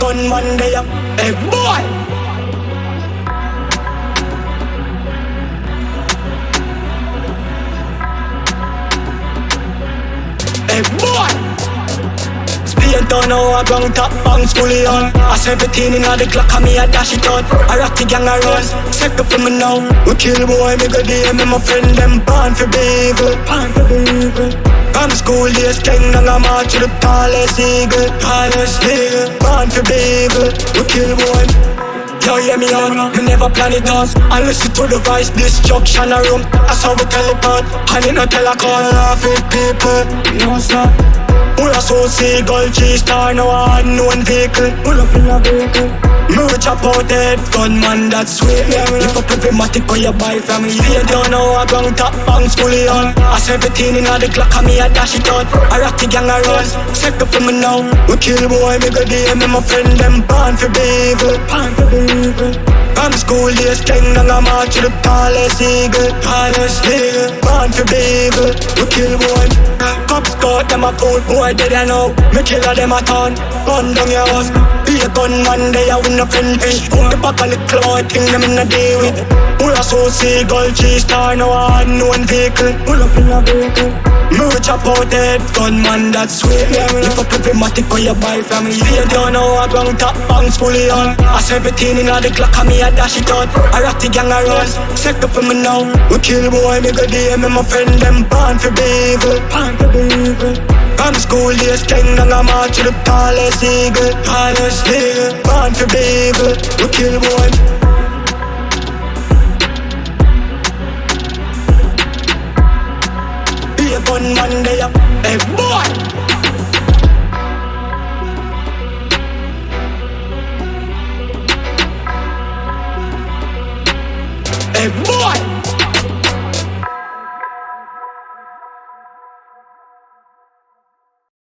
gunman there. Hey boy. Hey boy. Spain town now a ground top bangs fully on. A 17 in the clock and me a dash it out. A Ratty Gang a run, second for me now. We kill boy, me go there, me my friend them born for be evil. From school days, Skeng and a march to the tallest eagle. Born for be evil, we kill boy. Yo, hear me out, me never plan it out. I listen to the voice, destruction a room. That's how we tell it out. And it not tell a call off it people. No sir. Pull a soul seagull, G-star, no unknown vehicle. Pull up in a vehicle. Me will chop out dead gunman, that's sweet. Lift up every matic for your boy family. You don't know a ground top bangs fully on. A 17 in the clock and me a dash it out. A Ratty Gang a run, second for me now. We kill boy, me go there, me my friend them born for be evil. From school days, Skeng and a march to the tallest eagle. Born for be evil, we kill boy. Cops caught them a fool, boy dead I know. Me killer them a town, gun down your house. Be a gunman, they a win a friend fish. Put the back of the cloth, thing them in a day with. Pull a soul seagull, G-star, no unknown vehicle. Pull up in a vehicle. Me will chop out dead gunman, that's sweet. Lift up every matic for your boy family. You don't know a ground top bangs fully on. A 17 in the clock and me a dash it out. A Ratty Gang a run, second for me now. We kill boy, me go there, me my friend them born for be evil. From school days, Skeng and a march to the tallest eagle. Born for be evil, we kill boy. Be a gunman there, hey boy. Hey boy.